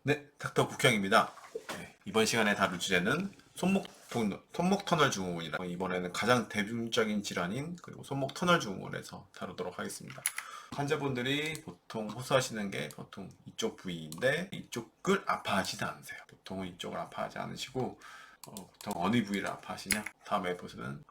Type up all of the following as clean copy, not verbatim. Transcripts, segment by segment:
네, 닥터 국형입니다. 네, 이번 시간에 다룰 주제는 손목 터널 증후군이다. 이번에는 가장 대중적인 질환인 그리고 손목 터널 증후군에서 다루도록 하겠습니다. 환자분들이 보통 호소하시는 게 보통 이쪽 부위인데 이쪽을 아파하지도 않으세요. 보통은 이쪽을 아파하지 않으시고 보통 어느 부위를 아파하시냐? 다음에 보시면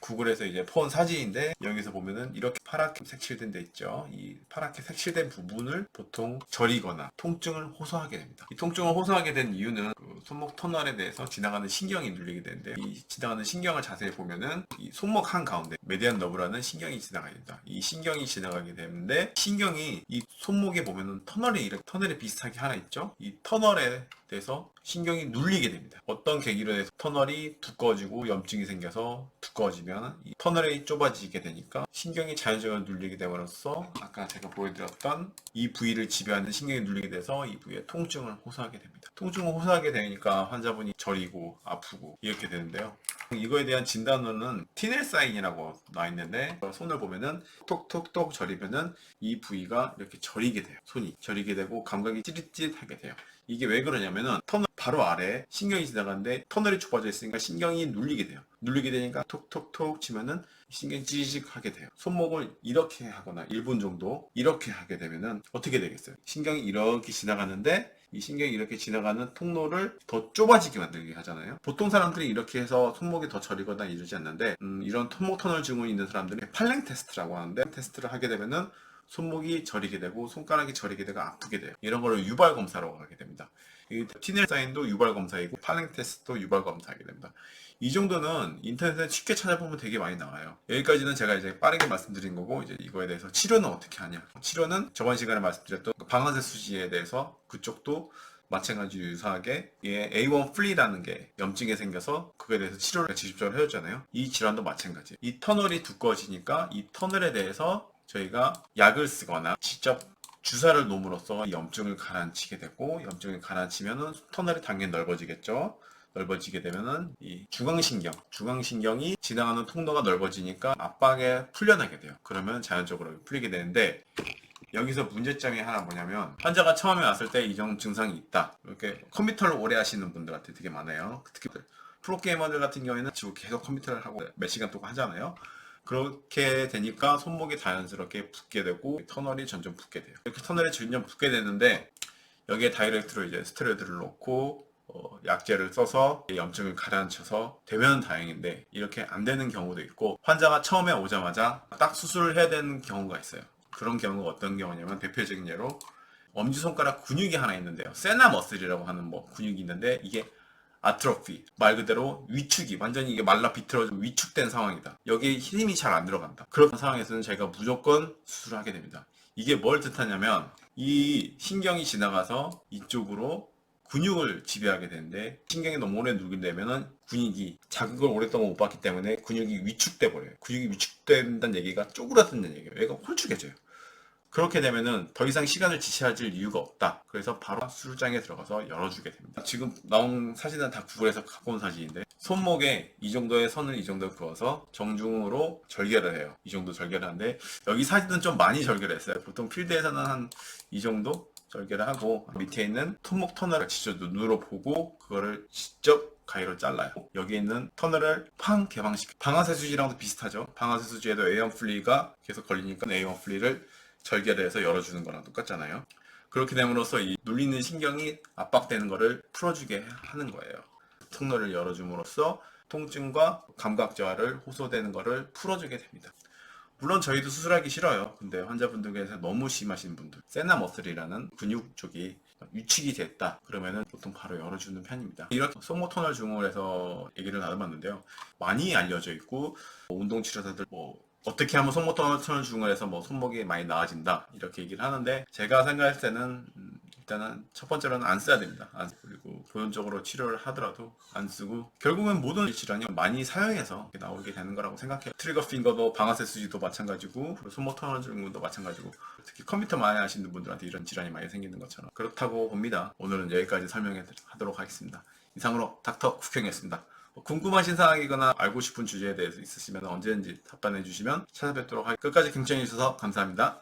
구글에서 이제 폰 사진인데 여기서 보면은 이렇게 파랗게 색칠된 데 있죠. 이 파랗게 색칠된 부분을 보통 저리거나 통증을 호소하게 됩니다. 이 통증을 호소하게 된 이유는 그 손목 터널에 대해서 지나가는 신경이 눌리게 되는데 이 지나가는 신경을 자세히 보면은 이 손목 한 가운데 메디안 너브라는 신경이 지나가게 됩니다. 이 신경이 지나가게 되는데 신경이 이 손목에 보면은 터널이 비슷하게 하나 있죠. 이 터널에 대해서 신경이 눌리게 됩니다. 어떤 계기로 해서 터널이 두꺼워지고 염증이 생겨서 두꺼워지면 이 터널이 좁아지게 되니까 신경이 자연적으로 눌리게 됨으로써 아까 제가 보여드렸던 이 부위를 지배하는 신경이 눌리게 돼서 이 부위에 통증을 호소하게 됩니다. 통증을 호소하게 되니까 환자분이 저리고 아프고 이렇게 되는데요. 이거에 대한 진단으로는 티넬 사인이라고 나와 있는데 손을 보면은 톡톡톡 저리면은 이 부위가 이렇게 저리게 돼요. 손이 저리게 되고 감각이 찌릿찌릿하게 돼요. 이게 왜 그러냐면은 터널 바로 아래에 신경이 지나가는데 터널이 좁아져 있으니까 신경이 눌리게 돼요. 눌리게 되니까 톡톡톡 치면은 신경이 찌직하게 돼요. 손목을 이렇게 하거나 1분 정도 이렇게 하게 되면은 어떻게 되겠어요? 신경이 이렇게 지나가는데 이 신경이 이렇게 지나가는 통로를 더 좁아지게 만들게 하잖아요. 보통 사람들이 이렇게 해서 손목이 더 저리거나 이러지 않는데 이런 손목 터널 증후군이 있는 사람들이 팔랭 테스트라고 하는데 테스트를 하게 되면은 손목이 저리게 되고 손가락이 저리게 되고 아프게 돼요. 이런 거를 유발 검사라고 하게 됩니다. 이 티넬 사인도 유발 검사이고 팔랭 테스트도 유발 검사하게 됩니다. 이 정도는 인터넷에 쉽게 찾아보면 되게 많이 나와요. 여기까지는 제가 이제 빠르게 말씀드린 거고 이제 이거에 대해서 치료는 어떻게 하냐? 치료는 저번 시간에 말씀드렸던 방아쇠 수지에 대해서 그쪽도 마찬가지로 유사하게 A1 플리라는 게 염증이 생겨서 그거에 대해서 치료를 직접적으로 해줬잖아요. 이 질환도 마찬가지예요. 이 터널이 두꺼워지니까 이 터널에 대해서 저희가 약을 쓰거나 직접 주사를 놓음으로써 염증을 가라앉히게 되고 염증을 가라앉히면은 터널이 당연히 넓어지겠죠. 넓어지게 되면은 이 중앙신경이 지나가는 통로가 넓어지니까 압박에 풀려나게 돼요. 그러면 자연적으로 풀리게 되는데 여기서 문제점이 하나 뭐냐면 환자가 처음에 왔을 때 이런 증상이 있다. 이렇게 컴퓨터를 오래 하시는 분들한테 되게 많아요. 특히 프로게이머들 같은 경우에는 지금 계속 컴퓨터를 하고 몇 시간 동안 하잖아요. 그렇게 되니까 손목이 자연스럽게 붓게 되고 터널이 점점 붓게 돼요. 이렇게 터널이 점점 붓게 되는데 여기에 다이렉트로 이제 스테로이드를 놓고 약제를 써서 염증을 가라앉혀서 되면 다행인데 이렇게 안 되는 경우도 있고 환자가 처음에 오자마자 딱 수술을 해야 되는 경우가 있어요. 그런 경우가 어떤 경우냐면 대표적인 예로 엄지손가락 근육이 하나 있는데요. 세나 머슬이라고 하는 근육이 있는데 이게 아트로피 말 그대로 위축이 완전히 이게 말라 비틀어져 위축된 상황이다. 여기에 힘이 잘 안 들어간다. 그런 상황에서는 저희가 무조건 수술을 하게 됩니다. 이게 뭘 뜻하냐면 이 신경이 지나가서 이쪽으로 근육을 지배하게 되는데 신경이 너무 오래 누르게 되면은 근육이 자극을 오랫동안 못 받기 때문에 근육이 위축돼 버려요. 근육이 위축된다는 얘기가 쪼그라든다는 얘기예요. 얘가 홀쭉해져요. 그렇게 되면은 더 이상 시간을 지체할 이유가 없다. 그래서 바로 수술장에 들어가서 열어주게 됩니다. 지금 나온 사진은 다 구글에서 갖고 온 사진인데 손목에 이 정도의 선을 이 정도 그어서 정중으로 절개를 해요. 이 정도 절개를 하는데 여기 사진은 좀 많이 절개를 했어요. 보통 필드에서는 한 이 정도 절개를 하고 밑에 있는 손목 터널을 직접 눈으로 보고 그거를 직접 가위로 잘라요. 여기 있는 터널을 팡 개방시켜. 방아쇠 수지랑도 비슷하죠. 방아쇠 수지에도 A1 플리가 계속 걸리니까 A1 플리를 절개를 해서 열어주는 거랑 똑같잖아요. 그렇게 됨으로써 이 눌리는 신경이 압박되는 거를 풀어주게 하는 거예요. 통로를 열어줌으로써 통증과 감각 저하를 호소되는 거를 풀어주게 됩니다. 물론 저희도 수술하기 싫어요. 근데 환자분들께서 너무 심하신 분들, 세나 머슬이라는 근육 쪽이 위축이 됐다 그러면은 보통 바로 열어주는 편입니다. 이렇게 손목 터널 증후군에서 얘기를 나눠봤는데요. 많이 알려져 있고 운동 치료사들 어떻게 하면 손목 터널 증후군에서 손목이 많이 나아진다 이렇게 얘기를 하는데 제가 생각할 때는 일단은 첫 번째로는 안 써야 됩니다. 그리고 보편적으로 치료를 하더라도 안 쓰고 결국은 모든 질환이 많이 사용해서 나오게 되는 거라고 생각해요. 트리거 핑거도 방아쇠 수지도 마찬가지고 손목 터널 증후군도 마찬가지고 특히 컴퓨터 많이 하시는 분들한테 이런 질환이 많이 생기는 것처럼 그렇다고 봅니다. 오늘은 여기까지 설명하도록 하겠습니다. 이상으로 닥터 국형이었습니다. 궁금하신 사항이거나 알고 싶은 주제에 대해서 있으시면 언제든지 답변해 주시면 찾아뵙도록 하겠습니다. 끝까지 경청해 주셔서 감사합니다.